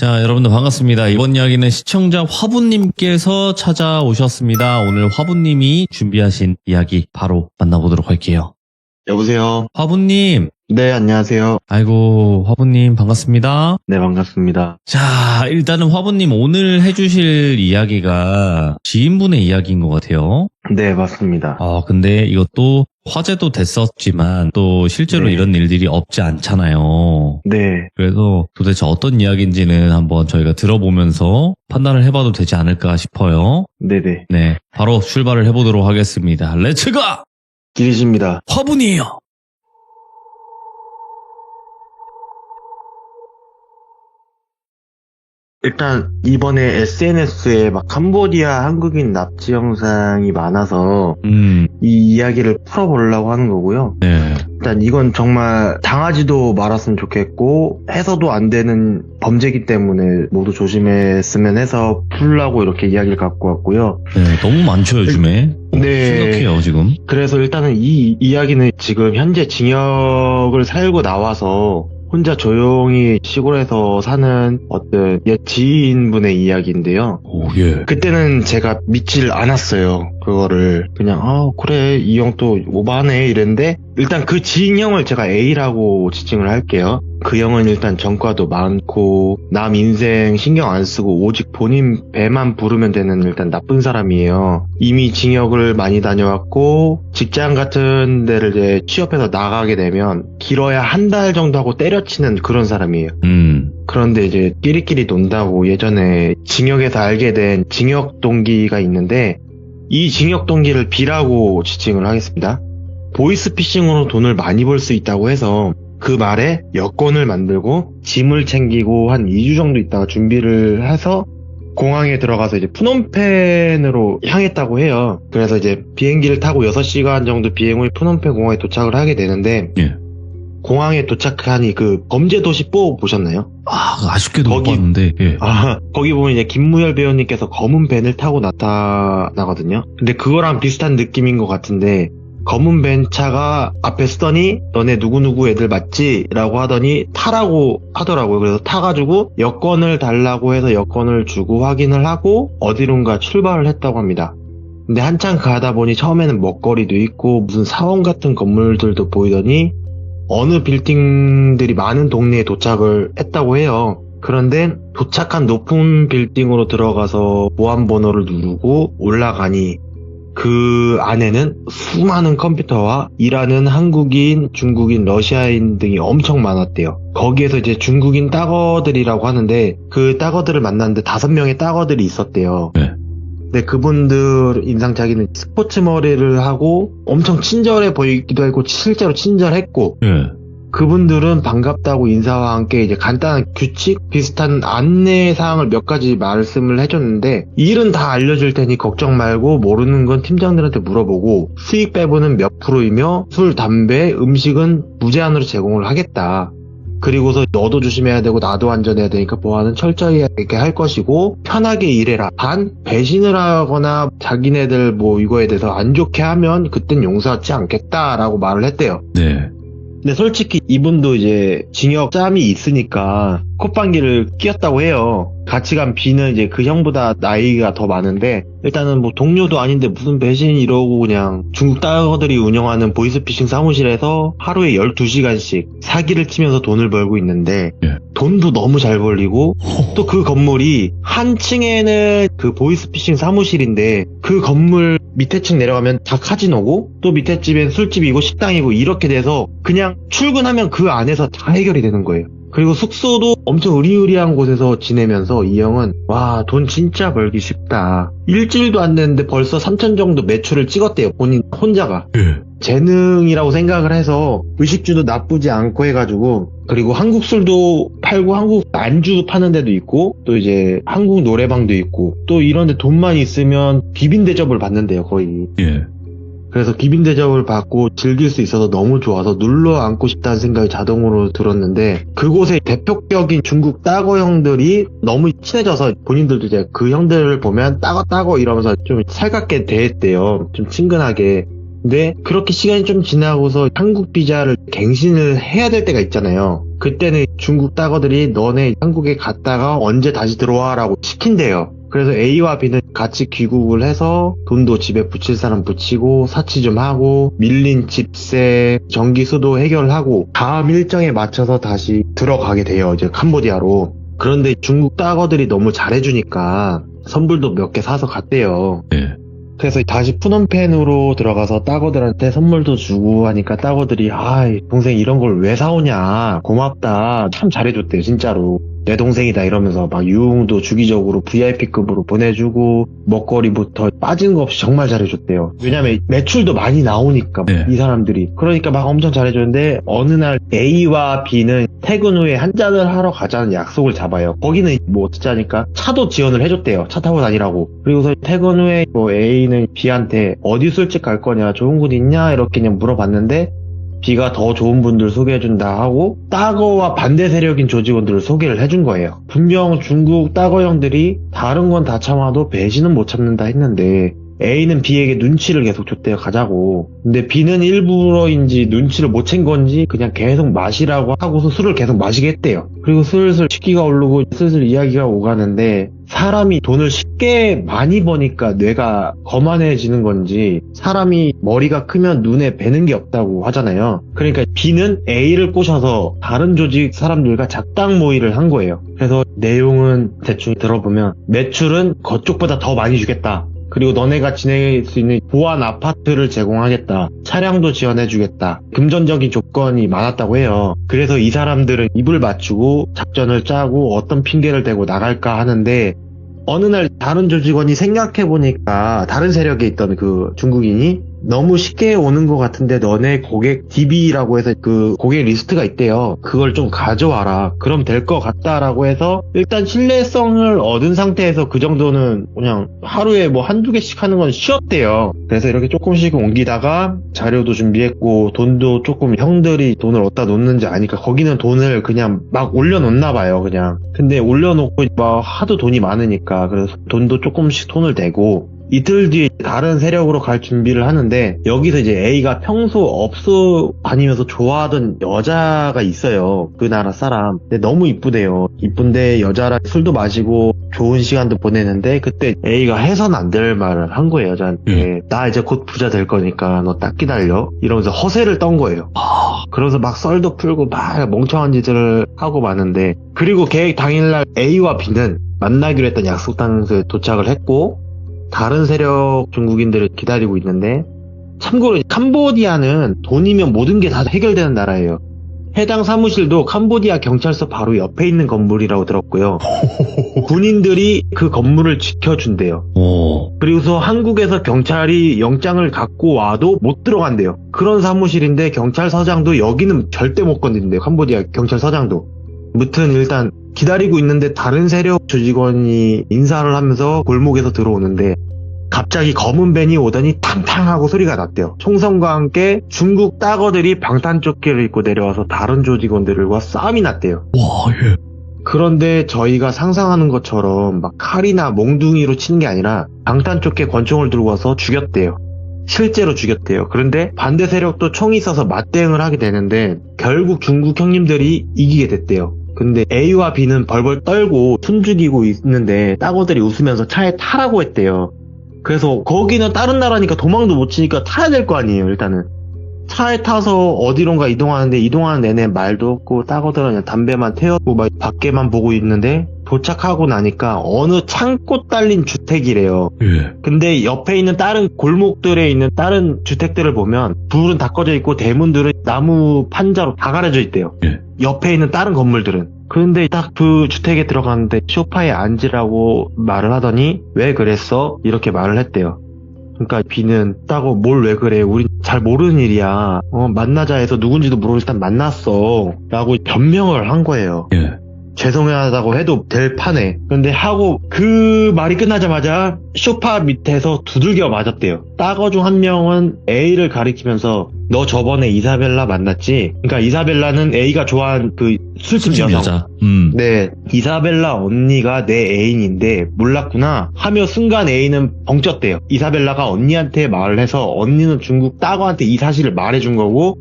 자, 여러분들 반갑습니다. 이번 이야기는 시청자 화분님께서 찾아오셨습니다. 오늘 화분님이 준비하신 이야기 바로 만나보도록 할게요. 여보세요. 화분님. 네, 안녕하세요. 아이고, 화분님 반갑습니다. 네, 반갑습니다. 자, 일단은 화분님 오늘 해주실 이야기가 지인분의 이야기인 것 같아요. 네, 맞습니다. 근데 이것도 화제도 됐었지만 또 실제로 네. 이런 일들이 없지 않잖아요. 네, 그래서 도대체 어떤 이야기인지는 한번 저희가 들어보면서 판단을 해봐도 되지 않을까 싶어요. 네네. 네, 바로 출발을 해보도록 하겠습니다. 렛츠가! 길이십니다. 화분이에요! 일단, 이번에 SNS에 막 캄보디아 한국인 납치 영상이 많아서 이 이야기를 풀어보려고 하는 거고요. 네. 일단 이건 정말 당하지도 말았으면 좋겠고, 해서도 안 되는 범죄이기 때문에 모두 조심했으면 해서 풀라고 이렇게 이야기를 갖고 왔고요. 네, 너무 많죠, 요즘에. 네. 심각해요, 지금. 그래서 일단은 이 이야기는 지금 현재 징역을 살고 나와서 혼자 조용히 시골에서 사는 어떤 옛 지인분의 이야기인데요. 오, 예. 그때는 제가 믿질 않았어요. 그거를 그냥 그래 이 형 또 오바하네 이랬는데, 일단 그 지인 형을 제가 A라고 지칭을 할게요. 그 형은 일단 전과도 많고 남 인생 신경 안 쓰고 오직 본인 배만 부르면 되는 일단 나쁜 사람이에요. 이미 징역을 많이 다녀왔고 직장 같은 데를 이제 취업해서 나가게 되면 길어야 한 달 정도 하고 때려치는 그런 사람이에요. 그런데 이제 끼리끼리 논다고 예전에 징역에서 알게 된 징역 동기가 있는데, 이 징역 동기를 B라고 지칭을 하겠습니다. 보이스피싱으로 돈을 많이 벌 수 있다고 해서 그 말에 여권을 만들고 짐을 챙기고 한 2주 정도 있다가 준비를 해서 공항에 들어가서 이제 푸놈펜으로 향했다고 해요. 그래서 이제 비행기를 타고 6시간 정도 비행 후에 푸놈펜 공항에 도착을 하게 되는데, 예. 공항에 도착하니 그 범죄도시 4 보셨나요? 아쉽게도 못 봤는데, 예. 거기 보면 이제 김무열 배우님께서 검은 밴을 타고 나타나거든요. 근데 그거랑 비슷한 느낌인 것 같은데, 검은 밴 차가 앞에 쓰더니 너네 누구누구 애들 맞지? 라고 하더니 타라고 하더라고요. 그래서 타가지고 여권을 달라고 해서 여권을 주고 확인을 하고 어디론가 출발을 했다고 합니다. 근데 한참 가다 보니 처음에는 먹거리도 있고 무슨 사원 같은 건물들도 보이더니 어느 빌딩들이 많은 동네에 도착을 했다고 해요. 그런데 도착한 높은 빌딩으로 들어가서 보안번호를 누르고 올라가니 그 안에는 수많은 컴퓨터와 일하는 한국인, 중국인, 러시아인 등이 엄청 많았대요. 거기에서 이제 중국인 따거들이라고 하는데, 그 따거들을 만났는데 5명의 따거들이 있었대요. 네. 근데 그분들 인상착의는 스포츠 머리를 하고 엄청 친절해 보이기도 하고 실제로 친절했고, 예. 그분들은 반갑다고 인사와 함께 이제 간단한 규칙 비슷한 안내 사항을 몇 가지 말씀을 해줬는데, 일은 다 알려줄 테니 걱정 말고 모르는 건 팀장들한테 물어보고 수익 배분은 몇 프로이며 술, 담배, 음식은 무제한으로 제공을 하겠다. 그리고서 너도 조심해야 되고 나도 안전해야 되니까 보안은 철저히 이렇게 할 것이고 편하게 일해라. 단 배신을 하거나 자기네들 뭐 이거에 대해서 안 좋게 하면 그땐 용서하지 않겠다라고 말을 했대요. 네. 근데 솔직히 이분도 이제 징역 짬이 있으니까 콧방귀를 뀌었다고 해요. 같이 간 B는 이제 그 형보다 나이가 더 많은데, 일단은 뭐 동료도 아닌데 무슨 배신 이러고 그냥 중국 따거들이 운영하는 보이스피싱 사무실에서 하루에 12시간씩 사기를 치면서 돈을 벌고 있는데, 예. 돈도 너무 잘 벌리고 또 그 건물이 한 층에는 그 보이스피싱 사무실인데 그 건물 밑에 층 내려가면 다 카지노고 또 밑에 집엔 술집이고 식당이고 이렇게 돼서 그냥 출근하면 그 안에서 다 해결이 되는 거예요. 그리고 숙소도 엄청 으리으리한 곳에서 지내면서 이 형은 와, 돈 진짜 벌기 쉽다. 일주일도 안 됐는데 벌써 3천 정도 매출을 찍었대요. 본인 혼자가. 예. 재능이라고 생각을 해서 의식주도 나쁘지 않고 해가지고, 그리고 한국 술도 팔고 한국 안주 파는 데도 있고 또 이제 한국 노래방도 있고 또 이런데 돈만 있으면 비빈 대접을 받는데요, 거의. 예. 그래서 기빈 대접을 받고 즐길 수 있어서 너무 좋아서 눌러 앉고 싶다는 생각이 자동으로 들었는데, 그곳의 대표격인 중국 따거 형들이 너무 친해져서 본인들도 이제 그 형들을 보면 따거 이러면서 좀 살갑게 대했대요. 좀 친근하게. 근데 그렇게 시간이 좀 지나고서 한국 비자를 갱신을 해야 될 때가 있잖아요. 그때는 중국 따거들이 너네 한국에 갔다가 언제 다시 들어와라고 시킨대요. 그래서 A와 B는 같이 귀국을 해서 돈도 집에 붙일 사람 붙이고 사치 좀 하고 밀린 집세, 전기수도 해결하고 다음 일정에 맞춰서 다시 들어가게 돼요. 이제 캄보디아로. 그런데 중국 따거들이 너무 잘해주니까 선물도 몇 개 사서 갔대요. 네. 그래서 다시 푸놈펜으로 들어가서 따거들한테 선물도 주고 하니까 따거들이 동생 이런 걸 왜 사오냐, 고맙다, 참 잘해줬대요 진짜로. 내 동생이다 이러면서 막 유흥도 주기적으로 VIP급으로 보내주고 먹거리부터 빠진 거 없이 정말 잘해줬대요. 왜냐면 매출도 많이 나오니까 네. 이 사람들이. 그러니까 막 엄청 잘해줬는데 어느 날 A와 B는 퇴근 후에 한잔을 하러 가자는 약속을 잡아요. 거기는 뭐 어쩌지 하니까 차도 지원을 해줬대요. 차 타고 다니라고. 그리고서 퇴근 후에 뭐 A는 B한테 어디 술집 갈 거냐, 좋은 곳 있냐 이렇게 그냥 물어봤는데 B가 더 좋은 분들 소개해준다 하고 따거와 반대 세력인 조직원들을 소개를 해준 거예요. 분명 중국 따거 형들이 다른 건 다 참아도 배신은 못 참는다 했는데 A는 B에게 눈치를 계속 줬대요. 가자고. 근데 B는 일부러인지 눈치를 못 챈 건지 그냥 계속 마시라고 하고서 술을 계속 마시게 했대요. 그리고 슬슬 식기가 오르고 슬슬 이야기가 오가는데 사람이 돈을 쉽게 많이 버니까 뇌가 거만해지는 건지 사람이 머리가 크면 눈에 뵈는 게 없다고 하잖아요. 그러니까 B는 A를 꼬셔서 다른 조직 사람들과 작당 모의를 한 거예요. 그래서 내용은 대충 들어보면 매출은 그쪽보다 더 많이 주겠다. 그리고 너네가 지낼 수 있는 보안 아파트를 제공하겠다. 차량도 지원해주겠다. 금전적인 조건이 많았다고 해요. 그래서 이 사람들은 입을 맞추고 작전을 짜고 어떤 핑계를 대고 나갈까 하는데 어느 날 다른 조직원이 생각해보니까 다른 세력에 있던 그 중국인이 너무 쉽게 오는 것 같은데 너네 고객 DB라고 해서 그 고객 리스트가 있대요. 그걸 좀 가져와라. 그럼 될 것 같다라고 해서 일단 신뢰성을 얻은 상태에서 그 정도는 그냥 하루에 뭐 한두 개씩 하는 건 쉬웠대요. 그래서 이렇게 조금씩 옮기다가 자료도 준비했고 돈도 조금 형들이 돈을 어디다 놓는지 아니까 거기는 돈을 그냥 막 올려놓나 봐요. 그냥. 근데 올려놓고 막 하도 돈이 많으니까 그래서 돈도 조금씩 손을 대고 이틀 뒤에 다른 세력으로 갈 준비를 하는데 여기서 이제 A가 평소 업소 다니면서 좋아하던 여자가 있어요. 그 나라 사람. 근데 너무 이쁘대요. 이쁜데 여자랑 술도 마시고 좋은 시간도 보내는데 그때 A가 해선 안 될 말을 한 거예요. 여자한테. 나 이제 곧 부자 될 거니까 너 딱 기다려. 이러면서 허세를 떤 거예요. 그러면서 막 썰도 풀고 막 멍청한 짓을 하고 마는데 그리고 계획 당일날 A와 B는 만나기로 했던 약속 장소에 도착을 했고 다른 세력 중국인들을 기다리고 있는데 참고로 캄보디아는 돈이면 모든 게 다 해결되는 나라예요. 해당 사무실도 캄보디아 경찰서 바로 옆에 있는 건물이라고 들었고요. 군인들이 그 건물을 지켜준대요. 그리고서 한국에서 경찰이 영장을 갖고 와도 못 들어간대요. 그런 사무실인데 경찰서장도 여기는 절대 못 건드린대요. 캄보디아 경찰서장도. 무튼 일단 기다리고 있는데 다른 세력 조직원이 인사를 하면서 골목에서 들어오는데 갑자기 검은 밴이 오더니 탕탕 하고 소리가 났대요. 총성과 함께 중국 따거들이 방탄조끼를 입고 내려와서 다른 조직원들과 싸움이 났대요. 와, 예. 그런데 저희가 상상하는 것처럼 막 칼이나 몽둥이로 치는 게 아니라 방탄조끼에 권총을 들고 와서 죽였대요. 실제로 죽였대요. 그런데 반대 세력도 총이 있어서 맞대응을 하게 되는데 결국 중국 형님들이 이기게 됐대요. 근데 A와 B는 벌벌 떨고 숨죽이고 있는데 따거들이 웃으면서 차에 타라고 했대요. 그래서 거기는 다른 나라니까 도망도 못 치니까 타야 될 거 아니에요. 일단은 차에 타서 어디론가 이동하는데 이동하는 내내 말도 없고 따거들은 그냥 담배만 태웠고 막 밖에만 보고 있는데 도착하고 나니까 어느 창고 딸린 주택이래요. 예. 근데 옆에 있는 다른 골목들에 있는 다른 주택들을 보면 불은 다 꺼져 있고 대문들은 나무 판자로 다 가려져 있대요. 예. 옆에 있는 다른 건물들은. 그런데 딱 그 주택에 들어갔는데 소파에 앉으라고 말을 하더니 왜 그랬어? 이렇게 말을 했대요. 그러니까 B는 따고 뭘 왜 그래? 우린 잘 모르는 일이야. 만나자 해서 누군지도 모르고 일단 만났어. 라고 변명을 한 거예요. 예. 죄송하다고 해도 될 판에. 근데 하고 그 말이 끝나자마자 소파 밑에서 두들겨 맞았대요. 따거 중 한 명은 A를 가리키면서 너 저번에 이사벨라 만났지? 그러니까 이사벨라는 A가 좋아하는 그 술집 여자. 네, 이사벨라 언니가 내 애인인데 몰랐구나 하며 순간 A는 벙쪘대요. 이사벨라가 언니한테 말을 해서 언니는 중국 따거한테 이 사실을 말해준 거고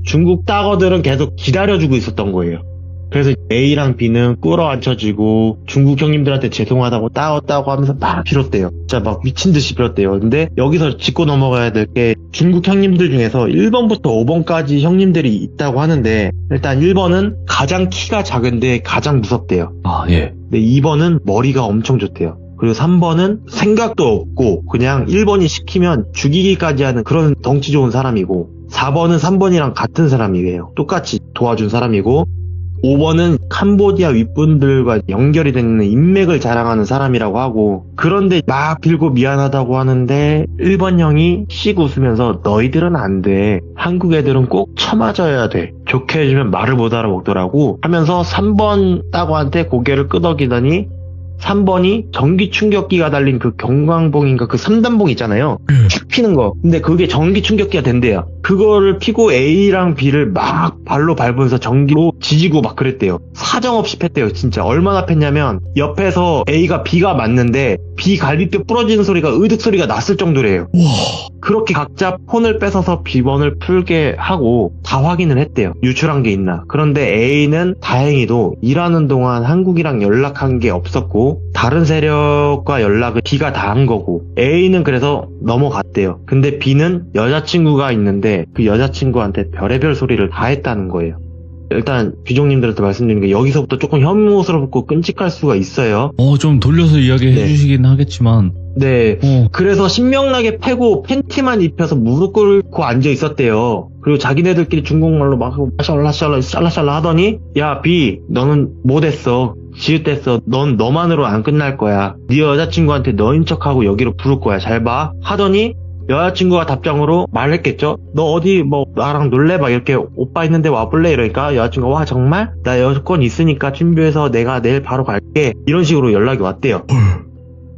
중국 따거들은 계속 기다려주고 있었던 거예요. 그래서 A랑 B는 끌어안혀지고 중국 형님들한테 죄송하다고 따왔다고 하면서 막 빌었대요. 진짜 막 미친 듯이 빌었대요. 근데 여기서 짚고 넘어가야 될 게 중국 형님들 중에서 1번부터 5번까지 형님들이 있다고 하는데 일단 1번은 가장 키가 작은데 가장 무섭대요. 아, 예. 근데 2번은 머리가 엄청 좋대요. 그리고 3번은 생각도 없고 그냥 1번이 시키면 죽이기까지 하는 그런 덩치 좋은 사람이고 4번은 3번이랑 같은 사람이에요. 똑같이 도와준 사람이고 5번은 캄보디아 윗분들과 연결이 되는 인맥을 자랑하는 사람이라고 하고 그런데 막 빌고 미안하다고 하는데 1번 형이 씩 웃으면서 너희들은 안 돼. 한국 애들은 꼭 쳐맞아야 돼. 좋게 해주면 말을 못 알아먹더라고 하면서 3번 따고한테 고개를 끄덕이더니 3번이 전기 충격기가 달린 그 경광봉인가 그 3단봉 있잖아요. 쭉 피는 거. 근데 그게 전기 충격기가 된대요. 그거를 피고 A랑 B를 막 발로 밟으면서 전기로 지지고 막 그랬대요. 사정없이 팼대요. 진짜 얼마나 팼냐면 옆에서 A가 B가 맞는데 B 갈비뼈 부러지는 소리가 으득 소리가 났을 정도래요. 그렇게 각자 폰을 뺏어서 B번을 풀게 하고 다 확인을 했대요. 유출한 게 있나. 그런데 A는 다행히도 일하는 동안 한국이랑 연락한 게 없었고 다른 세력과 연락을 B가 다 한 거고 A는 그래서 넘어갔대요. 근데 B는 여자친구가 있는데 그 여자친구한테 별의별 소리를 다 했다는 거예요. 일단 귀종님들한테 말씀드리는 게 여기서부터 조금 혐오스럽고 끔찍할 수가 있어요. 좀 돌려서 이야기해 네. 주시긴 하겠지만. 네. 그래서 신명나게 패고 팬티만 입혀서 무릎 꿇고 앉아 있었대요. 그리고 자기네들끼리 중국말로 막 샬라샬라 하더니 야 B 너는 못했어. 지읒됐어. 넌 너만으로 안 끝날 거야. 네 여자친구한테 너인 척하고 여기로 부를 거야. 잘 봐. 하더니 여자친구가 답장으로 말했겠죠. 너 어디 뭐 나랑 놀래? 막 이렇게 오빠 있는데 와볼래? 이러니까 여자친구가 와 정말? 나 여권 있으니까 준비해서 내가 내일 바로 갈게. 이런 식으로 연락이 왔대요.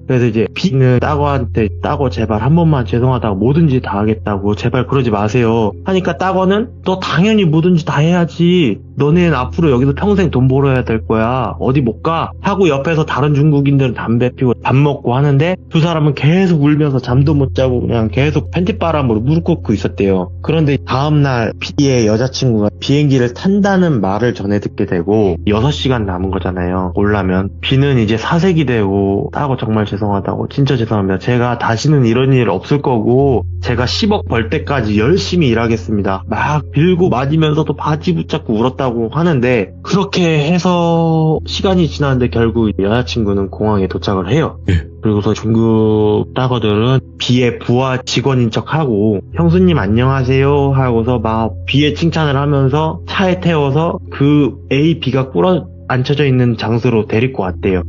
그래서 이제 B는 따거한테 따거 제발 한 번만 죄송하다고 뭐든지 다 하겠다고 제발 그러지 마세요 하니까 따거는 너 당연히 뭐든지 다 해야지 너네는 앞으로 여기서 평생 돈 벌어야 될 거야 어디 못 가 하고 옆에서 다른 중국인들은 담배 피고 밥 먹고 하는데 두 사람은 계속 울면서 잠도 못 자고 그냥 계속 팬티바람으로 무릎 꿇고 있었대요. 그런데 다음날 B의 여자친구가 비행기를 탄다는 말을 전해 듣게 되고 6시간 남은 거잖아요. 오려면 B는 이제 사색이 되고 따거 정말 죄송하다고 진짜 죄송합니다. 제가 다시는 이런 일 없을 거고 제가 10억 벌 때까지 열심히 일하겠습니다. 막 빌고 맞으면서도 바지 붙잡고 울었다고 하는데 그렇게 해서 시간이 지났는데 결국 여자친구는 공항에 도착을 해요. 그리고서 중국 따거들은 B의 부하 직원인 척하고 형수님 안녕하세요 하고서 막 B의 칭찬을 하면서 차에 태워서 그 A, B가 꿇어 앉혀져 있는 장소로 데리고 왔대요.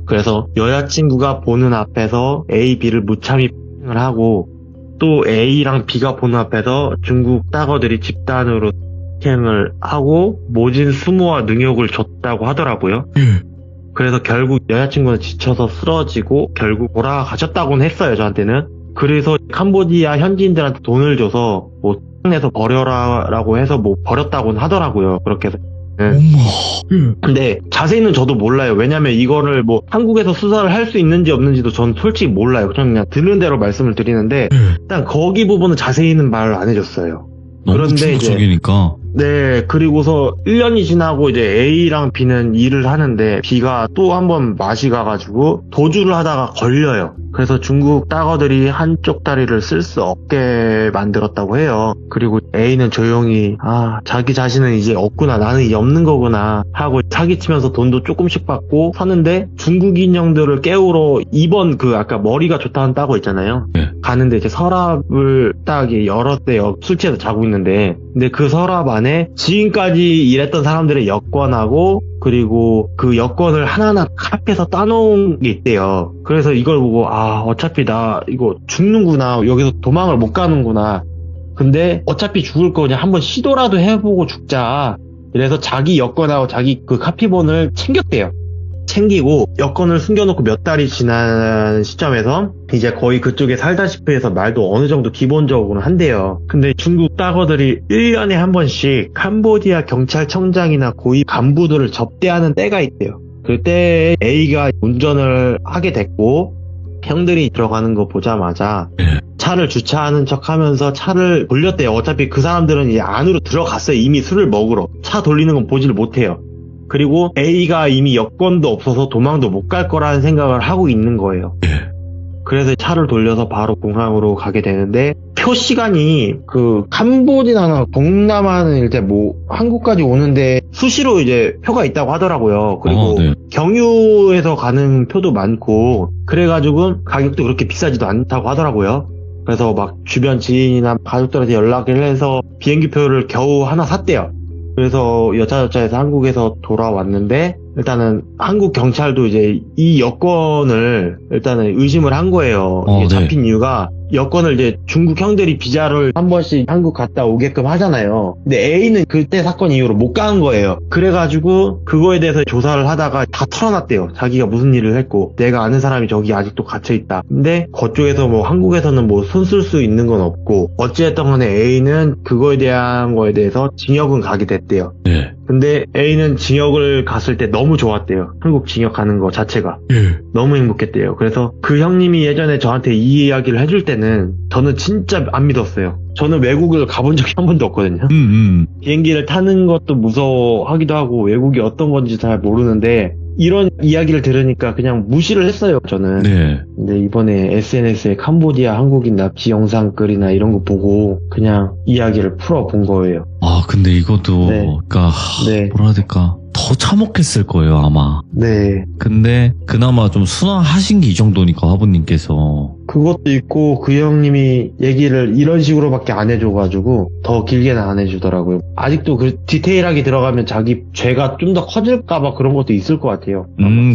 그래서 여자친구가 보는 앞에서 A, B를 무참히 을 하고 또 A랑 B가 보는 앞에서 중국 따거들이 집단으로 캠을 하고 모진 수모와 능욕을 줬다고 하더라고요. 그래서 결국 여자친구는 지쳐서 쓰러지고 결국 돌아가셨다고는 했어요, 저한테는. 그래서 캄보디아 현지인들한테 돈을 줘서 뭐 내서 버려라라고 해서 뭐 버렸다고는 하더라고요. 그렇게 해서. 근데 자세히는 저도 몰라요. 왜냐면 이거를 뭐 한국에서 수사를 할 수 있는지 없는지도 전 솔직히 몰라요. 그냥 듣는 대로 말씀을 드리는데 일단 거기 부분은 자세히는 말을 안 해줬어요. 너무 그런데 충격적이니까. 네, 그리고서 1년이 지나고 이제 A랑 B는 일을 하는데 B가 또 한 번 맛이 가가지고 도주를 하다가 걸려요. 그래서 중국 따거들이 한쪽 다리를 쓸 수 없게 만들었다고 해요. 그리고 A는 조용히 자기 자신은 이제 없구나 나는 이제 없는 거구나 하고 사기치면서 돈도 조금씩 받고 사는데 중국인 형들을 깨우러 2번 그 아까 머리가 좋다는 따거 있잖아요. 가는데 이제 서랍을 딱 열었대요. 술 취해서 자고 있는데 근데 그 서랍 안에 지금까지 일했던 사람들의 여권하고 그리고 그 여권을 하나하나 합해서 따놓은 게 있대요. 그래서 이걸 보고 어차피 나 이거 죽는구나 여기서 도망을 못 가는구나 근데 어차피 죽을 거 그냥 한번 시도라도 해보고 죽자 이래서 자기 여권하고 자기 그 카피본을 챙겼대요. 챙기고 여권을 숨겨놓고 몇 달이 지난 시점에서 이제 거의 그쪽에 살다시피 해서 말도 어느 정도 기본적으로는 한대요. 근데 중국 따거들이 1년에 한 번씩 캄보디아 경찰청장이나 고위 간부들을 접대하는 때가 있대요. 그때 A가 운전을 하게 됐고 형들이 들어가는 거 보자마자 차를 주차하는 척 하면서 차를 돌렸대요. 어차피 그 사람들은 이제 안으로 들어갔어요. 이미 술을 먹으러. 차 돌리는 건 보지를 못해요. 그리고 A가 이미 여권도 없어서 도망도 못 갈 거라는 생각을 하고 있는 거예요. 그래서 차를 돌려서 바로 공항으로 가게 되는데, 표 시간이 그 캄보디아나 동남아는 이제 뭐 한국까지 오는데 수시로 이제 표가 있다고 하더라고요. 그리고 네. 경유해서 가는 표도 많고, 그래가지고 가격도 그렇게 비싸지도 않다고 하더라고요. 그래서 막 주변 지인이나 가족들한테 연락을 해서 비행기 표를 겨우 하나 샀대요. 그래서 여차저차해서 한국에서 돌아왔는데, 일단은 한국 경찰도 이제 이 여권을 일단은 의심을 한 거예요. 이게 잡힌 이유가, 여권을 이제 중국 형들이 비자를 한 번씩 한국 갔다 오게끔 하잖아요. 근데 A는 그때 사건 이후로 못 간 거예요. 그래가지고 그거에 대해서 조사를 하다가 다 털어놨대요. 자기가 무슨 일을 했고, 내가 아는 사람이 저기 아직도 갇혀있다. 근데 그쪽에서 뭐 한국에서는 뭐 손 쓸 수 있는 건 없고, 어찌됐든 간에 A는 그거에 대한 거에 대해서 징역은 가게 됐대요. 네. 근데 A는 징역을 갔을 때 너무 좋았대요. 한국 징역 가는 거 자체가. 너무 행복했대요. 그래서 그 형님이 예전에 저한테 이 이야기를 해줄 때는 저는 진짜 안 믿었어요. 저는 외국을 가본 적이 한 번도 없거든요. 비행기를 타는 것도 무서워하기도 하고 외국이 어떤 건지 잘 모르는데, 이런 이야기를 들으니까 그냥 무시를 했어요, 저는. 네. 근데 이번에 SNS에 캄보디아 한국인 납치 영상 글이나 이런 거 보고 그냥 이야기를 풀어본 거예요. 아, 근데 이것도, 네. 그니까, 네. 뭐라 해야 될까. 더 참혹했을 거예요, 아마. 네. 근데, 그나마 좀 순화하신 게 이 정도니까, 화부님께서. 그것도 있고, 그 형님이 얘기를 이런 식으로밖에 안 해줘가지고 더 길게는 안 해주더라고요. 아직도 그 디테일하게 들어가면 자기 죄가 좀 더 커질까봐 그런 것도 있을 것 같아요.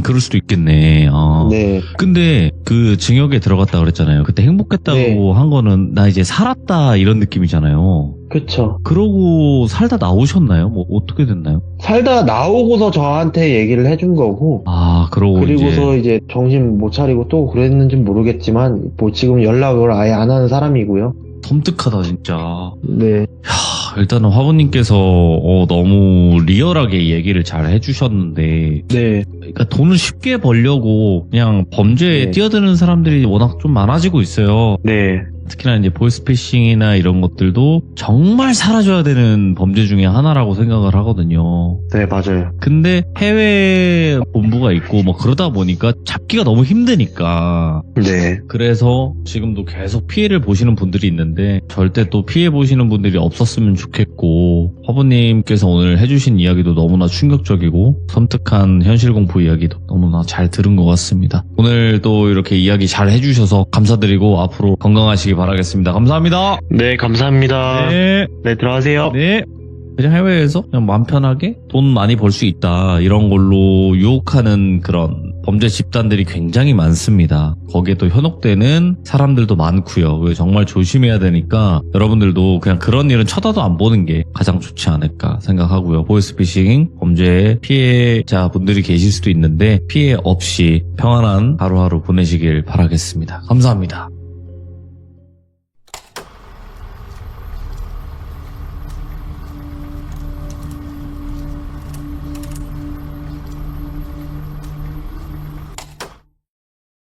그럴 수도 있겠네. 아. 네. 근데 그 징역에 들어갔다 그랬잖아요. 그때 행복했다고 네. 한 거는 나 이제 살았다 이런 느낌이잖아요. 그쵸. 그러고 살다 나오셨나요? 뭐 어떻게 됐나요? 살다 나오고서 저한테 얘기를 해준 거고, 아, 그리고서 이제 정신 못 차리고 또 그랬는지 모르겠지만, 뭐 지금 연락을 아예 안 하는 사람이고요. 섬뜩하다 진짜. 네. 일단은 화부님께서 너무 리얼하게 얘기를 잘 해주셨는데, 네. 그러니까 돈을 쉽게 벌려고 그냥 범죄에 네. 뛰어드는 사람들이 워낙 좀 많아지고 있어요. 네. 특히나 이제 보이스피싱이나 이런 것들도 정말 사라져야 되는 범죄 중에 하나라고 생각을 하거든요. 네, 맞아요. 근데 해외 본부가 있고 뭐 그러다 보니까 잡기가 너무 힘드니까, 네. 그래서 지금도 계속 피해를 보시는 분들이 있는데 절대 또 피해 보시는 분들이 없었으면 좋겠고, 화부님께서 오늘 해주신 이야기도 너무나 충격적이고 섬뜩한 현실 공포 이야기도 너무나 잘 들은 것 같습니다. 오늘 또 이렇게 이야기 잘 해주셔서 감사드리고 앞으로 건강하시기 바라겠습니다. 감사합니다. 네, 감사합니다. 네. 네, 들어가세요. 네. 그냥 해외에서 그냥 마음 편하게 돈 많이 벌 수 있다 이런 걸로 유혹하는 그런 범죄 집단들이 굉장히 많습니다. 거기에 또 현혹되는 사람들도 많고요. 그래서 정말 조심해야 되니까 여러분들도 그냥 그런 일은 쳐다도 안 보는 게 가장 좋지 않을까 생각하고요. 보이스피싱 범죄의 피해자분들이 계실 수도 있는데 피해 없이 평안한 하루하루 보내시길 바라겠습니다. 감사합니다.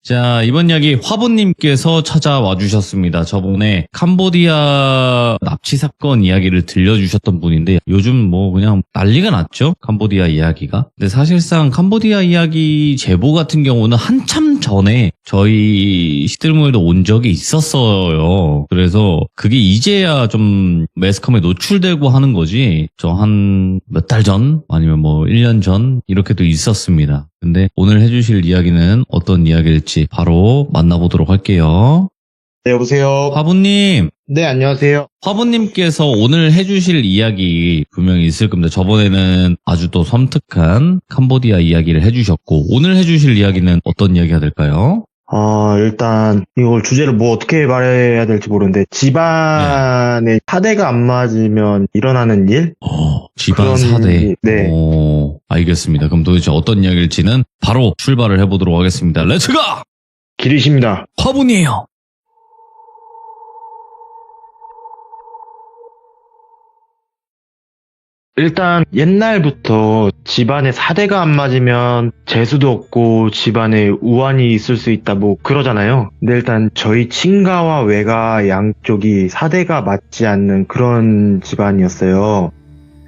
자, 이번 이야기 화보님께서 찾아와 주셨습니다. 저번에 캄보디아 납치 사건 이야기를 들려주셨던 분인데 요즘 뭐 그냥 난리가 났죠? 캄보디아 이야기가. 근데 사실상 캄보디아 이야기 제보 같은 경우는 한참 전에 저희 시들모에도 온 적이 있었어요. 그래서 그게 이제야 좀 매스컴에 노출되고 하는 거지, 저 한 몇 달 전 아니면 뭐 1년 전 이렇게도 있었습니다. 근데 오늘 해주실 이야기는 어떤 이야기일지 바로 만나보도록 할게요. 네, 여보세요. 화부님, 네, 안녕하세요. 화부님께서 오늘 해주실 이야기 분명히 있을 겁니다. 저번에는 아주 또 섬뜩한 캄보디아 이야기를 해주셨고 오늘 해주실 이야기는 어떤 이야기가 될까요? 일단 이걸 주제를 뭐 어떻게 말해야 될지 모르는데, 집안에 사대가 안 맞으면 일어나는 일? 집안 그런 사대. 일, 네. 알겠습니다. 그럼 도대체 어떤 이야기일지는 바로 출발을 해보도록 하겠습니다. 렛츠가! 기리십니다. 화분이에요. 일단 옛날부터 집안에 사대가 안 맞으면 재수도 없고 집안에 우환이 있을 수 있다 뭐 그러잖아요. 근데 일단 저희 친가와 외가 양쪽이 사대가 맞지 않는 그런 집안이었어요.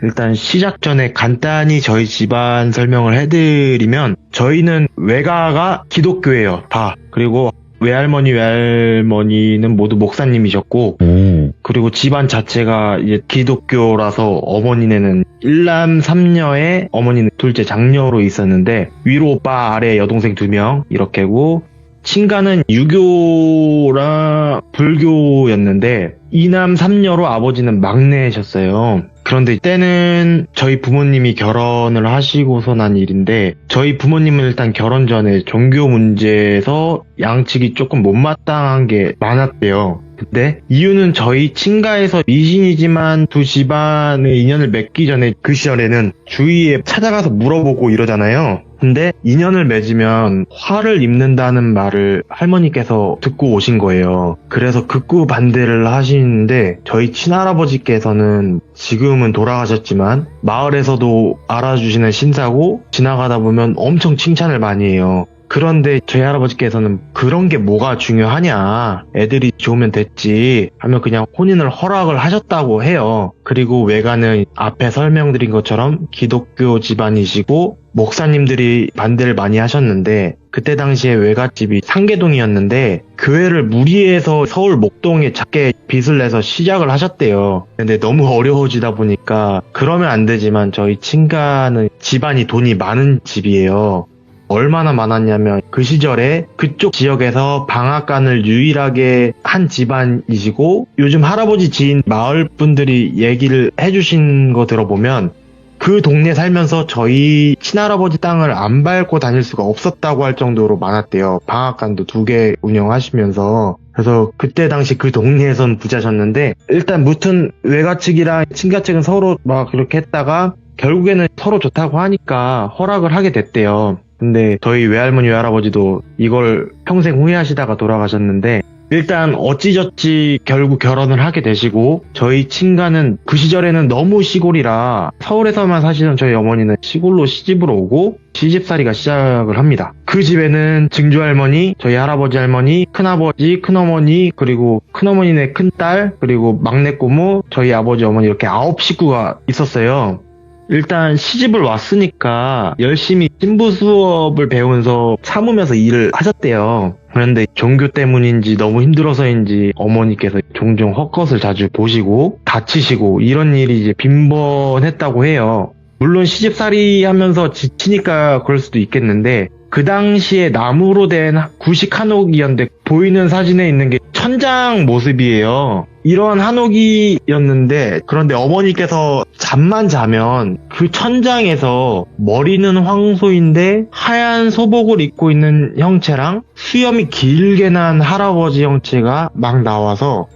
일단 시작 전에 간단히 저희 집안 설명을 해드리면 저희는 외가가 기독교예요, 다. 그리고 외할머니는 모두 목사님이셨고 오. 그리고 집안 자체가 이제 기독교라서 어머니네는 1남 3녀에 어머니는 둘째 장녀로 있었는데 위로 오빠 아래 여동생 2명 이렇게고 친가는 유교랑 불교였는데 2남 3녀로 아버지는 막내셨어요. 그런데 이때는 저희 부모님이 결혼을 하시고서 난 일인데 저희 부모님은 일단 결혼 전에 종교 문제에서 양측이 조금 못마땅한 게 많았대요. 근데 이유는 저희 친가에서 미신이지만 두 집안의 인연을 맺기 전에 그 시절에는 주위에 찾아가서 물어보고 이러잖아요. 근데 인연을 맺으면 화를 입는다는 말을 할머니께서 듣고 오신 거예요. 그래서 극구 반대를 하시는데 저희 친할아버지께서는 지금은 돌아가셨지만 마을에서도 알아주시는 신사고 지나가다 보면 엄청 칭찬을 많이 해요. 그런데 저희 할아버지께서는 그런 게 뭐가 중요하냐, 애들이 좋으면 됐지 하면 그냥 혼인을 허락을 하셨다고 해요. 그리고 외가는 앞에 설명드린 것처럼 기독교 집안이시고 목사님들이 반대를 많이 하셨는데 그때 당시에 외갓집이 상계동이었는데 교회를 무리해서 서울 목동에 작게 빚을 내서 시작을 하셨대요. 근데 너무 어려워지다 보니까 그러면 안 되지만 저희 친가는 집안이 돈이 많은 집이에요. 얼마나 많았냐면 그 시절에 그쪽 지역에서 방앗간을 유일하게 한 집안이시고 요즘 할아버지 지인 마을 분들이 얘기를 해주신 거 들어보면 그 동네 살면서 저희 친할아버지 땅을 안 밟고 다닐 수가 없었다고 할 정도로 많았대요. 방앗간도 2개 운영하시면서. 그래서 그때 당시 그 동네에선 부자셨는데 일단 무튼 외가 측이랑 친가 측은 서로 막 그렇게 했다가 결국에는 서로 좋다고 하니까 허락을 하게 됐대요. 근데 저희 외할머니 외할아버지도 이걸 평생 후회하시다가 돌아가셨는데 일단 어찌저찌 결국 결혼을 하게 되시고 저희 친가는 그 시절에는 너무 시골이라 서울에서만 사시던 저희 어머니는 시골로 시집을 오고 시집살이가 시작을 합니다. 그 집에는 증조할머니, 저희 할아버지 할머니, 큰아버지, 큰어머니, 그리고 큰어머니네 큰딸, 그리고 막내 고모, 저희 아버지 어머니 이렇게 9식구가 있었어요. 일단 시집을 왔으니까 열심히 신부 수업을 배우면서 참으면서 일을 하셨대요. 그런데 종교 때문인지 너무 힘들어서인지 어머니께서 종종 헛것을 자주 보시고 다치시고 이런 일이 이제 빈번했다고 해요. 물론 시집살이 하면서 지치니까 그럴 수도 있겠는데 그 당시에 나무로 된 구식 한옥이었는데 보이는 사진에 있는 게 천장 모습이에요. 이런 한옥이었는데 그런데 어머니께서 잠만 자면 그 천장에서 머리는 황소인데 하얀 소복을 입고 있는 형체랑 수염이 길게 난 할아버지 형체가 막 나와서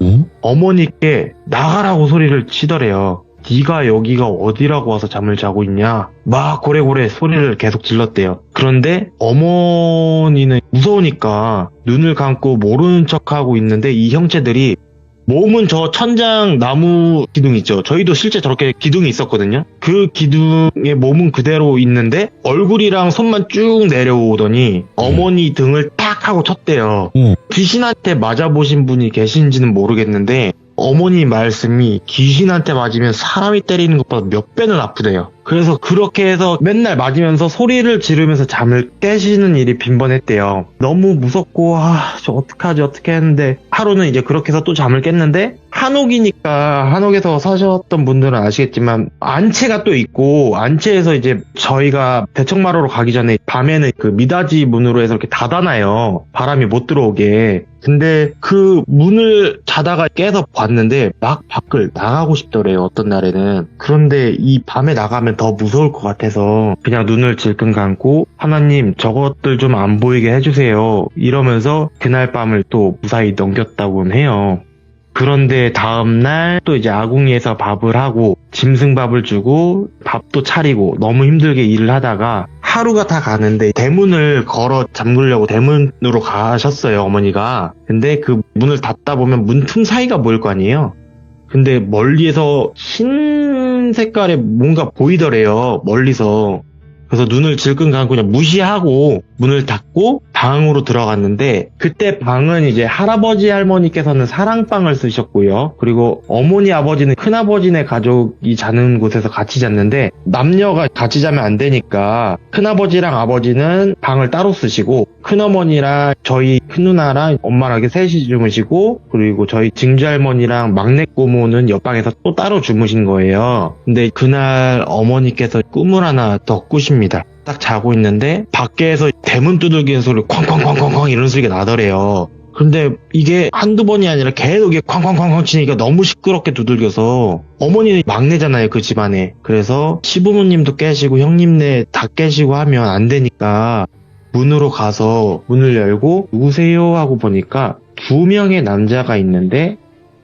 어머니께 나가라고 소리를 치더래요. 네가 여기가 어디라고 와서 잠을 자고 있냐 막 고래고래 소리를 계속 질렀대요. 그런데 어머니는 무서우니까 눈을 감고 모르는 척하고 있는데 이 형체들이 몸은 저 천장 나무 기둥 있죠. 저희도 실제 저렇게 기둥이 있었거든요. 그 기둥에 몸은 그대로 있는데 얼굴이랑 손만 쭉 내려오더니 어머니 등을 탁 하고 쳤대요. 귀신한테 맞아보신 분이 계신지는 모르겠는데 어머니 말씀이 귀신한테 맞으면 사람이 때리는 것보다 몇 배는 아프대요. 그래서 그렇게 해서 맨날 맞으면서 소리를 지르면서 잠을 깨시는 일이 빈번했대요. 너무 무섭고 저 어떡하지 어떻게 했는데 하루는 이제 그렇게 해서 또 잠을 깼는데 한옥이니까 한옥에서 사셨던 분들은 아시겠지만 안채가 또 있고 안채에서 이제 저희가 대청마루로 가기 전에 밤에는 그 미닫이 문으로 해서 이렇게 닫아놔요. 바람이 못 들어오게. 근데 그 문을 자다가 깨서 봤는데 막 밖을 나가고 싶더래요. 어떤 날에는. 그런데 이 밤에 나가면 더 무서울 것 같아서 그냥 눈을 질끈 감고 하나님 저것들 좀 안 보이게 해주세요 이러면서 그날 밤을 또 무사히 넘겼다고는 해요. 그런데 다음날 또 이제 아궁이에서 밥을 하고 짐승밥을 주고 밥도 차리고 너무 힘들게 일을 하다가 하루가 다 가는데 대문을 걸어 잠그려고 대문으로 가셨어요 어머니가. 근데 그 문을 닫다 보면 문 틈 사이가 보일 거 아니에요. 근데 멀리에서 흰 색깔의 뭔가 보이더래요 멀리서. 그래서 눈을 질끈 감고 그냥 무시하고 문을 닫고 방으로 들어갔는데, 그때 방은 이제 할아버지 할머니께서는 사랑방을 쓰셨고요. 그리고 어머니 아버지는 큰아버지네 가족이 자는 곳에서 같이 잤는데, 남녀가 같이 자면 안 되니까 큰아버지랑 아버지는 방을 따로 쓰시고, 큰어머니랑 저희 큰누나랑 엄마랑 이렇게 셋이 주무시고, 그리고 저희 증조할머니랑 막내 고모는 옆방에서 또 따로 주무신 거예요. 근데 그날 어머니께서 꿈을 하나 더 꾸십니다. 딱 자고 있는데 밖에서 대문 두들기는 소리 쾅쾅쾅쾅쾅 이런 소리가 나더래요. 근데 이게 한두 번이 아니라 계속 이게 쾅쾅쾅쾅 치니까 너무 시끄럽게 두들겨서, 어머니는 막내잖아요, 그 집안에. 그래서 시부모님도 깨시고 형님네 다 깨시고 하면 안 되니까 문으로 가서 문을 열고 누구세요 하고 보니까 2명의 남자가 있는데,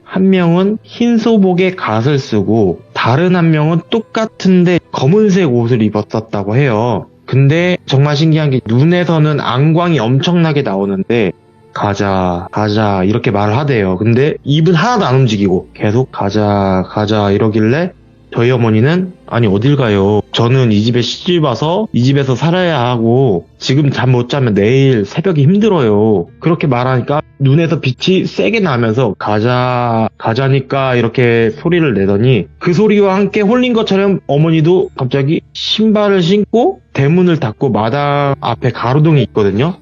한 명은 흰 소복에 갓을 쓰고 다른 한 명은 똑같은데 검은색 옷을 입었었다고 해요. 근데 정말 신기한 게 눈에서는 안광이 엄청나게 나오는데 가자 가자 이렇게 말을 하대요. 근데 입은 하나도 안 움직이고 계속 가자 가자 이러길래 저희 어머니는 아니 어딜 가요? 저는 이 집에 시집 와서 이 집에서 살아야 하고 지금 잠 못 자면 내일 새벽이 힘들어요. 그렇게 말하니까 눈에서 빛이 세게 나면서 가자니까 이렇게 소리를 내더니, 그 소리와 함께 홀린 것처럼 어머니도 갑자기 신발을 신고 대문을 닫고 마당 앞에 가로등이 있거든요.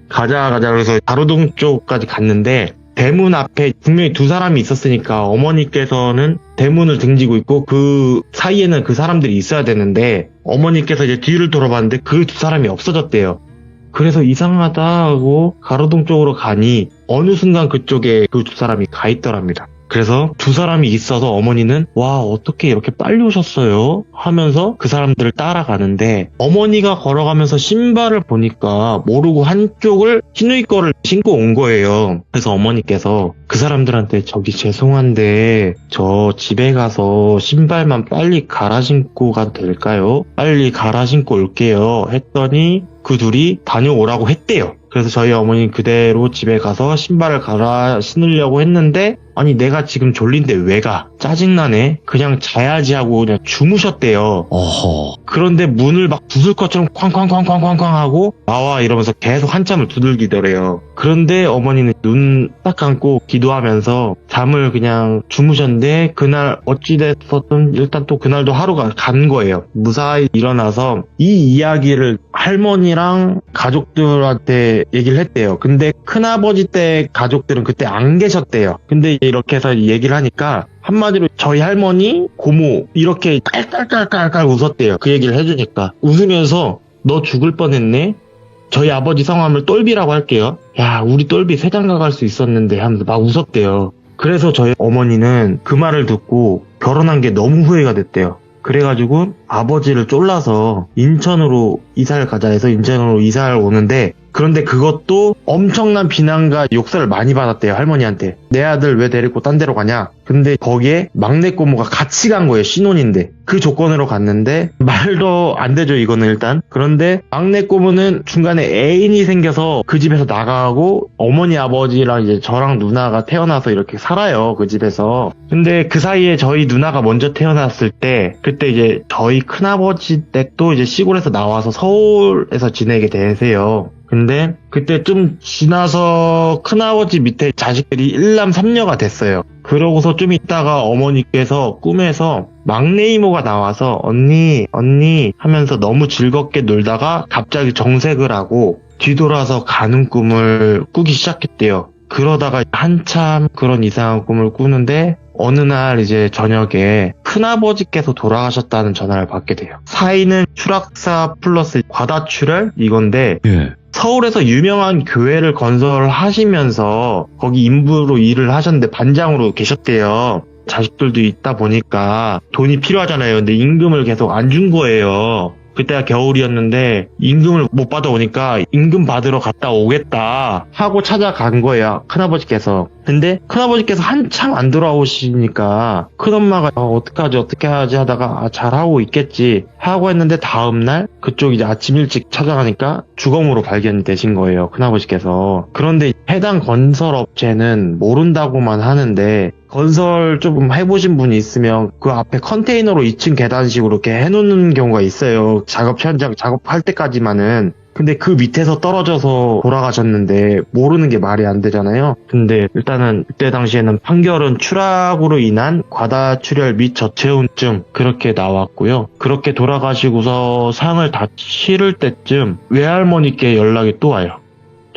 가자 그래서 가로등 쪽까지 갔는데, 대문 앞에 분명히 2사람이 있었으니까 어머니께서는 대문을 등지고 있고 그 사이에는 그 사람들이 있어야 되는데, 어머니께서 이제 뒤를 돌아봤는데 그 2사람이 없어졌대요. 그래서 이상하다 하고 가로등 쪽으로 가니 어느 순간 그쪽에 그 2사람이 가 있더랍니다. 그래서 2사람이 있어서 어머니는 와 어떻게 이렇게 빨리 오셨어요? 하면서 그 사람들을 따라가는데, 어머니가 걸어가면서 신발을 보니까 모르고 한쪽을 신의 거를 신고 온 거예요. 그래서 어머니께서 그 사람들한테 저기 죄송한데 저 집에 가서 신발만 빨리 갈아 신고 가도 될까요? 빨리 갈아 신고 올게요 했더니 그 둘이 다녀오라고 했대요. 그래서 저희 어머니 그대로 집에 가서 신발을 갈아 신으려고 했는데, 아니 내가 지금 졸린데 왜 가? 짜증나네. 그냥 자야지 하고 그냥 주무셨대요. 어허. 그런데 문을 막 부술 것처럼 쾅쾅쾅쾅쾅쾅 하고 나와 이러면서 계속 한참을 두들기더래요. 그런데 어머니는 눈 딱 감고 기도하면서 잠을 그냥 주무셨는데, 그날 어찌됐었든 일단 또 그날도 하루가 간 거예요. 무사히 일어나서 이 이야기를 할머니랑 가족들한테 얘기를 했대요. 근데 큰아버지 때 가족들은 그때 안 계셨대요. 근데 이렇게 해서 얘기를 하니까 한마디로 저희 할머니, 고모 이렇게 깔깔깔깔깔 웃었대요. 그 얘기를 해주니까 웃으면서 너 죽을 뻔했네? 저희 아버지 성함을 똘비라고 할게요. 야 우리 똘비 세장가 갈 수 있었는데 하면서 막 웃었대요. 그래서 저희 어머니는 그 말을 듣고 결혼한 게 너무 후회가 됐대요. 그래가지고 아버지를 쫄라서 인천으로 이사를 가자 해서 인천으로 이사를 오는데, 그런데 그것도 엄청난 비난과 욕설을 많이 받았대요, 할머니한테. 내 아들 왜 데리고 딴 데로 가냐? 근데 거기에 막내 고모가 같이 간 거예요, 신혼인데. 그 조건으로 갔는데 말도 안 되죠, 이거는 일단. 그런데 막내 고모는 중간에 애인이 생겨서 그 집에서 나가고 어머니 아버지랑 이제 저랑 누나가 태어나서 이렇게 살아요, 그 집에서. 근데 그 사이에 저희 누나가 먼저 태어났을 때, 그때 이제 저희 큰아버지 댁도 이제 시골에서 나와서 서울에서 지내게 되세요. 근데 그때 좀 지나서 큰아버지 밑에 자식들이 1남 3녀가 됐어요. 그러고서 좀 있다가 어머니께서 꿈에서 막내 이모가 나와서 언니 하면서 너무 즐겁게 놀다가 갑자기 정색을 하고 뒤돌아서 가는 꿈을 꾸기 시작했대요. 그러다가 한참 그런 이상한 꿈을 꾸는데 어느 날 이제 저녁에 큰아버지께서 돌아가셨다는 전화를 받게 돼요. 사인은 추락사 플러스 과다출혈 이건데, 예. 서울에서 유명한 교회를 건설하시면서 거기 인부로 일을 하셨는데 반장으로 계셨대요. 자식들도 있다 보니까 돈이 필요하잖아요. 근데 임금을 계속 안 준 거예요. 그때가 겨울이었는데 임금을 못 받아오니까 임금 받으러 갔다 오겠다 하고 찾아간 거예요, 큰아버지께서. 근데 큰아버지께서 한참 안 돌아오시니까 큰엄마가 어떻게 하지 하다가 잘하고 있겠지 하고 했는데, 다음날 그쪽 이제 아침 일찍 찾아가니까 주검으로 발견이 되신 거예요. 큰아버지께서. 그런데 해당 건설업체는 모른다고만 하는데 건설 조금 해보신 분이 있으면 그 앞에 컨테이너로 2층 계단식으로 이렇게 해놓는 경우가 있어요. 작업 현장 작업할 때까지만은. 근데 그 밑에서 떨어져서 돌아가셨는데 모르는 게 말이 안 되잖아요. 근데 일단은 그때 당시에는 판결은 추락으로 인한 과다출혈 및 저체온증 그렇게 나왔고요. 그렇게 돌아가시고서 상을 다 치를 때쯤 외할머니께 연락이 또 와요.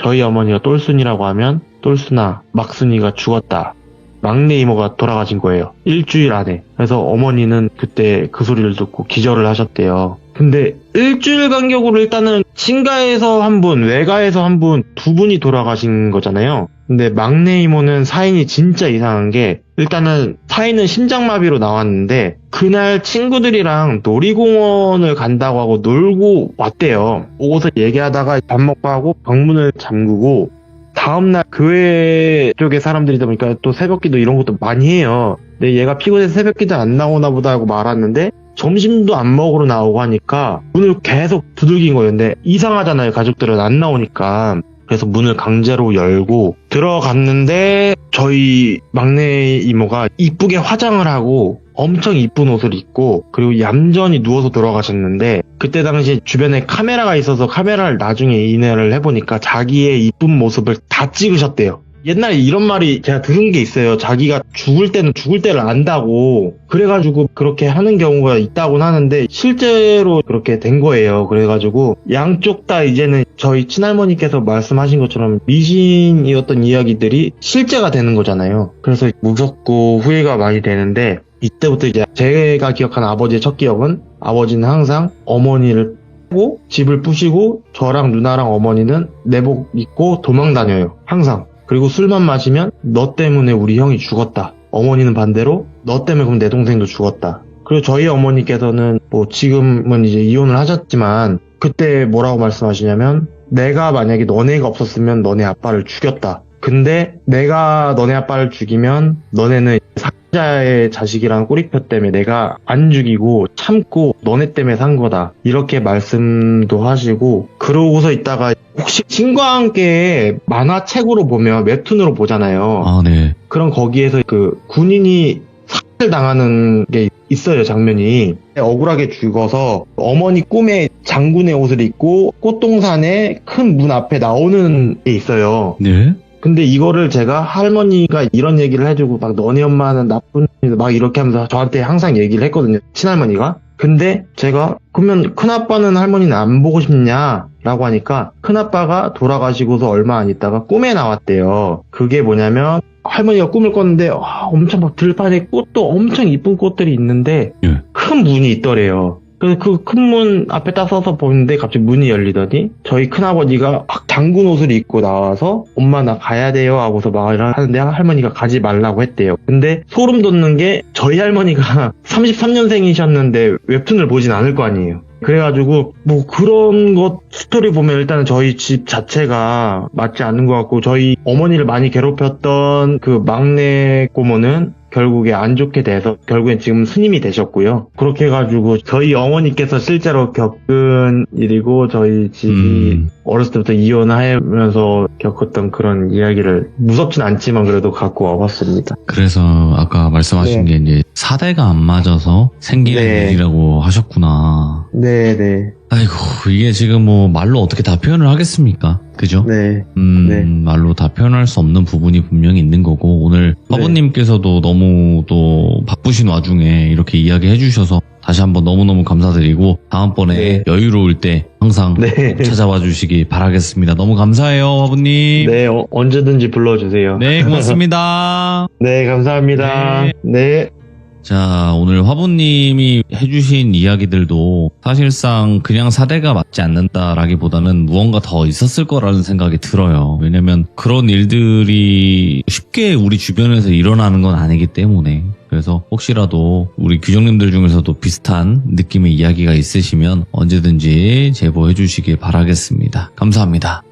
저희 어머니가 똘순이라고 하면 똘순아, 막순이가 죽었다. 막내 이모가 돌아가신 거예요. 일주일 안에. 그래서 어머니는 그때 그 소리를 듣고 기절을 하셨대요. 근데 일주일 간격으로 일단은 친가에서 한 분, 외가에서 한 분, 두 분이 돌아가신 거잖아요. 근데 막내 이모는 사인이 진짜 이상한 게 일단은 사인은 심장마비로 나왔는데 그날 친구들이랑 놀이공원을 간다고 하고 놀고 왔대요. 오고서 얘기하다가 밥 먹고 하고 방문을 잠그고 다음날 교회 쪽에 사람들이다 보니까 또 새벽기도 이런 것도 많이 해요. 근데 얘가 피곤해서 새벽기도 안 나오나 보다 하고 말았는데 점심도 안 먹으러 나오고 하니까 문을 계속 두들긴 거예요. 근데 이상하잖아요. 가족들은 안 나오니까. 그래서 문을 강제로 열고 들어갔는데 저희 막내 이모가 이쁘게 화장을 하고 엄청 이쁜 옷을 입고 그리고 얌전히 누워서 돌아가셨는데 그때 당시 주변에 카메라가 있어서 카메라를 나중에 인회를 해보니까 자기의 이쁜 모습을 다 찍으셨대요. 옛날에 이런 말이 제가 들은 게 있어요. 자기가 죽을 때는 죽을 때를 안다고. 그래가지고 그렇게 하는 경우가 있다고는 하는데 실제로 그렇게 된 거예요. 그래가지고 양쪽 다 이제는 저희 친할머니께서 말씀하신 것처럼 미신이었던 이야기들이 실제가 되는 거잖아요. 그래서 무섭고 후회가 많이 되는데 이때부터 이제 제가 기억하는 아버지의 첫 기억은 아버지는 항상 어머니를 빼고 집을 부시고 저랑 누나랑 어머니는 내복 입고 도망 다녀요. 항상. 그리고 술만 마시면 너 때문에 우리 형이 죽었다. 어머니는 반대로 너 때문에 그럼 내 동생도 죽었다. 그리고 저희 어머니께서는 뭐 지금은 이제 이혼을 하셨지만 그때 뭐라고 말씀하시냐면 내가 만약에 너네가 없었으면 너네 아빠를 죽였다. 근데 내가 너네 아빠를 죽이면 너네는 사자의 자식이라는 꼬리표 때문에 내가 안 죽이고 참고 너네 때문에 산 거다. 이렇게 말씀도 하시고 그러고서 있다가 혹시 신과 함께 만화책으로 보면 웹툰으로 보잖아요. 아, 네. 그럼 거기에서 그 군인이 살해를 당하는 게 있어요, 장면이. 억울하게 죽어서 어머니 꿈에 장군의 옷을 입고 꽃동산에 큰 문 앞에 나오는 게 있어요. 네. 근데 이거를 제가 할머니가 이런 얘기를 해주고 막 너네 엄마는 나쁜 막 이렇게 하면서 저한테 항상 얘기를 했거든요. 친할머니가. 근데 제가 그러면 큰아빠는 할머니는 안 보고 싶냐? 라고 하니까 큰아빠가 돌아가시고서 얼마 안 있다가 꿈에 나왔대요. 그게 뭐냐면 할머니가 꿈을 꿨는데 엄청 막 들판에 꽃도 엄청 이쁜 꽃들이 있는데 예. 큰 문이 있더래요. 그래서 그 큰 문 앞에 딱 서서 보는데 갑자기 문이 열리더니 저희 큰아버지가 막 장군 옷을 입고 나와서 엄마 나 가야 돼요 하고서 말을 하는데 할머니가 가지 말라고 했대요. 근데 소름 돋는 게 저희 할머니가 33년생이셨는데 웹툰을 보진 않을 거 아니에요. 그래가지고 뭐 그런 것 스토리 보면 일단은 저희 집 자체가 맞지 않는 것 같고 저희 어머니를 많이 괴롭혔던 그 막내 고모는 결국에 안 좋게 돼서 결국엔 지금 스님이 되셨고요. 그렇게 해가지고 저희 어머니께서 실제로 겪은 일이고 저희 집이 어렸을 때부터 이혼하면서 겪었던 그런 이야기를 무섭진 않지만 그래도 갖고 와봤습니다. 그래서 아까 말씀하신 게 이제 사대가 안 맞아서 생기는 일이라고 하셨구나. 네네. 아이고, 이게 지금 뭐 말로 어떻게 다 표현을 하겠습니까? 그죠? 네. 말로 다 표현할 수 없는 부분이 분명히 있는 거고, 오늘 화보님께서도 너무 또 바쁘신 와중에 이렇게 이야기해 주셔서 다시 한번 너무너무 감사드리고, 다음번에 여유로울 때 항상 찾아와 주시기 바라겠습니다. 너무 감사해요, 화보님. 네, 언제든지 불러주세요. 네, 고맙습니다. 네, 감사합니다. 네. 자, 오늘 화보님이 해주신 이야기들도 사실상 그냥 사대가 맞지 않는다라기보다는 무언가 더 있었을 거라는 생각이 들어요. 왜냐면 그런 일들이 쉽게 우리 주변에서 일어나는 건 아니기 때문에. 그래서 혹시라도 우리 규정님들 중에서도 비슷한 느낌의 이야기가 있으시면 언제든지 제보해 주시길 바라겠습니다. 감사합니다.